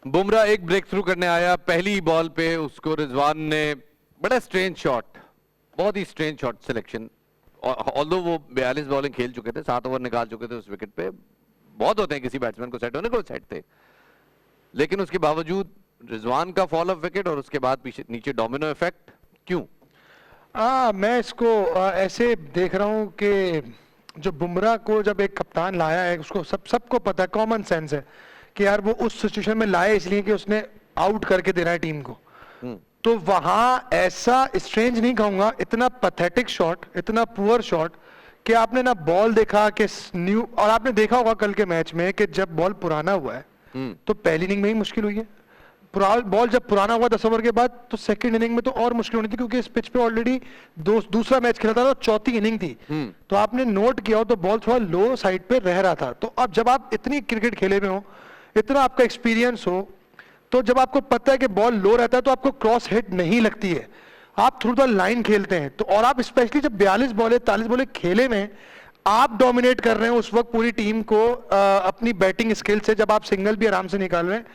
बुमराह एक break through करने आया, पहली बॉल पे उसको रिजवान ने बड़ा स्ट्रेंज शॉट, बहुत ही स्ट्रेंज शॉट सिलेक्शन, ऑल्दो वो 42 बॉलिंग खेल चुके थे, 7 ओवर निकाल चुके थे उस विकेट पे, बहुत होते हैं किसी बैट्समैन को सेट होने को, सेट थे, लेकिन उसके बावजूद रिजवान का फॉल ऑफ विकेट और उसके बाद पीछे नीचे डोमिनो इफेक्ट क्यों? मैं इसको ऐसे देख रहा हूँ कि जो बुमराह को जब एक कप्तान लाया है, उसको सबको पता है, कॉमन सेंस है कि यार वो उस सिचुएशन में लाया इसलिए कि उसने आउट करके देना है टीम को। तो वहां ऐसा स्ट्रेंज नहीं कहूंगा, इतना पैथेटिक शॉट, इतना पुअर शॉट कि आपने ना बॉल देखा कि न्यू, और आपने देखा होगा कल के मैच में कि जब बॉल पुराना हुआ है तो पहली इनिंग में ही मुश्किल हुई है, बॉल जब पुराना हुआ 10 ओवर के बाद तो सेकंड इनिंग में तो और मुश्किल होनी थी, क्योंकि इस पिच पे ऑलरेडी दूसरा मैच खेला था तो चौथी इनिंग थी। तो आपने नोट किया हो तो बॉल थोड़ा लो साइड पे रह रहा था। तो अब जब आप इतनी क्रिकेट खेले हुए हो, इतना आपका एक्सपीरियंस हो, तो जब आपको पता है कि बॉल लो रहता है तो आपको क्रॉस हिट नहीं लगती है, आप थ्रू द लाइन खेलते हैं। तो और आप स्पेशली जब 42 बॉले 43 बॉले खेले में आप डोमिनेट कर रहे हैं उस वक्त पूरी टीम को अपनी बैटिंग स्किल से, जब आप सिंगल भी आराम से निकाल रहे हैं,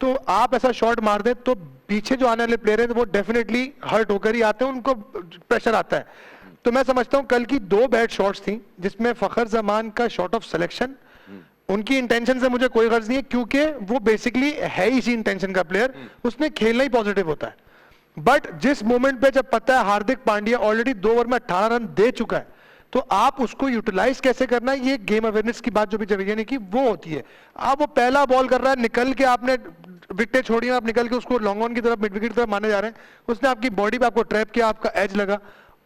तो आप ऐसा शॉट मार दें तो पीछे जो आने वाले प्लेयर हैं वो डेफिनेटली हर्ट होकर ही आते हैं, उनको प्रेशर आता है। तो मैं समझता हूं कल की 2 बैड शॉट्स थी, जिसमें फखर जमान का शॉट ऑफ सिलेक्शन, उनकी इंटेंशन से मुझे कोई गर्ज नहीं है, क्योंकि वो बेसिकली है इसी इंटेंशन का प्लेयर, उसने खेलना ही पॉजिटिव होता है। बट जिस मोमेंट पे जब पता है हार्दिक पांड्या ऑलरेडी 2 ओवर में 18 रन दे चुका है, तो आप उसको यूटिलाइज कैसे करना है, ये गेम अवेयरनेस की बात जो भी जवेरिया ने की वो होती है। आप वो पहला बॉल कर रहा है, निकल के आपने विकेट छोड़ी, आप निकल के उसको लॉन्ग ऑन की तरफ, मिड विकेट की तरफ माने जा रहे हैं, उसने आपकी बॉडी पे आपको ट्रैप किया, आपका एज लगा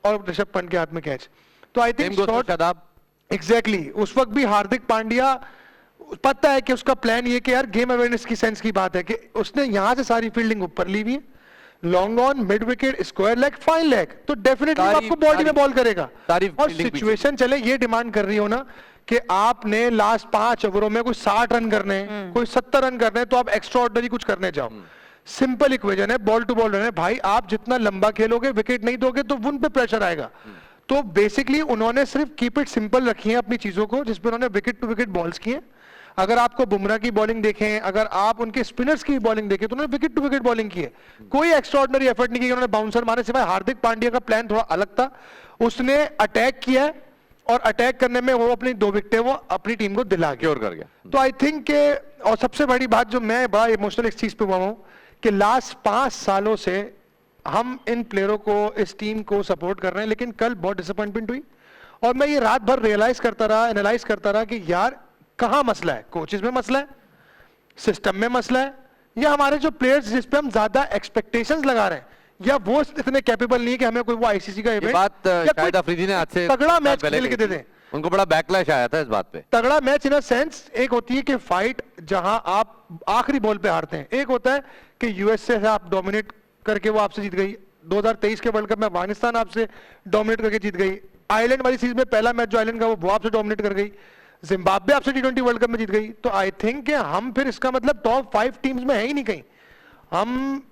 और ऋषभ पंत के हाथ में कैच। तो आई थिंक शॉट एग्जैक्टली उस वक्त भी हार्दिक पांड्या पता है कि उसका प्लान ये कि यार गेम अवेयरनेस की सेंस की बात है कि उसने यहां से सारी फील्डिंग ऊपर ली हुई है, long on, mid wicket, square leg, fine leg, तो डेफिनेटली आपको बॉडी में बॉल करेगा। और सिचुएशन चले ये डिमांड कर रही हो ना कि आपने लास्ट 5 ओवरों में कोई 60 रन करने, कोई 70 रन करने, तो आप एक्स्ट्रा ऑर्डिनरी कुछ करने जाओ। सिंपल इक्वेशन है, बॉल टू बॉल रन है भाई, आप जितना लंबा खेलोगे, विकेट नहीं दोगे तो उन पे प्रेशर आएगा। तो बेसिकली उन्होंने सिर्फ कीप इट सिंपल रखी है अपनी चीजों को, जिसपे उन्होंने विकेट टू विकेट बॉल्स किए। अगर आपको बुमराह की बॉलिंग देखें, अगर आप उनके स्पिनर्स की बॉलिंग देखें, तो उन्होंने विकेट टू विकेट बॉलिंग की है, कोई एक्स्ट्राऑर्डिनरी एफर्ट नहीं किया उन्होंने बाउंसर मारे, सिवाय हार्दिक पांड्या का प्लान थोड़ा अलग था, उसने अटैक किया है और अटैक करने में वो अपनी 2 विकेटें वो अपनी टीम को दिला क्योर कर गया। तो आई थिंक के, और सबसे बड़ी बात जो मैं बड़ा इमोशनल इस चीज पे हुआ हूं कि लास्ट 5 सालों से हम इन प्लेयरों को, इस टीम को सपोर्ट कर रहे हैं, लेकिन कल बहुत डिसअपॉइंटमेंट हुई। और मैं ये रात भर रियलाइज करता रहा, एनालाइज करता रहा कि यार कहां मसला है, कोचेस में मसला है, सिस्टम में मसला है, या हमारे जो प्लेयर्स जिस पे हम ज्यादा एक्सपेक्टेशंस लगा रहे हैं, या वो इतने कैपेबल नहीं है कि हमें कोई वो आईसीसी का इवेंट, बात शाहिद अफरीदी ने आज से तगड़ा मैच खेल के दे दें। उनको बड़ा बैकलैश आया था इस बात पे। तगड़ा मैच इन अ सेंस, एक होती है कि फाइट जहां आप आखिरी बॉल पे हारते हैं, एक होता है कि यूएसए से आप डोमिनेट करके वो आपसे जीत गई, 2023 के वर्ल्ड कप में अफगानिस्तान आपसे डोमिनेट करके जीत गई, आयरलैंड वाली सीरीज में पहला मैच जो आयरलैंड का वो आपसे डोमिनेट कर गई, जिम्बाब्वे आपसे T20 वर्ल्ड कप में जीत गई। तो आई थिंक हम फिर इसका मतलब टॉप 5 टीम्स में है ही नहीं कहीं, हम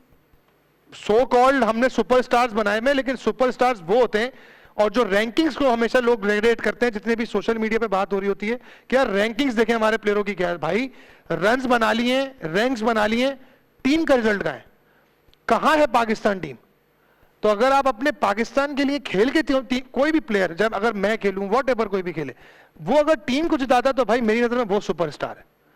सो कॉल्ड हमने सुपरस्टार्स बनाए में, लेकिन सुपरस्टार्स वो होते हैं, और जो रैंकिंग्स को हमेशा लोग रेट करते हैं, जितने भी सोशल मीडिया पे बात हो रही होती है कि यार रैंकिंग्स देखें हमारे प्लेयरों की, क्या है भाई, रन्स बना लिए, रैंक्स बना लिए, टीम का रिजल्ट कहां है, कहां है पाकिस्तान टीम। तो अगर आप अपने पाकिस्तान के लिए खेल के कोई भी प्लेयर, जब अगर मैं खेलूं, वॉट एवर कोई भी खेले, वो अगर टीम को जिताता तो भाई मेरी नजर में वो सुपरस्टार है।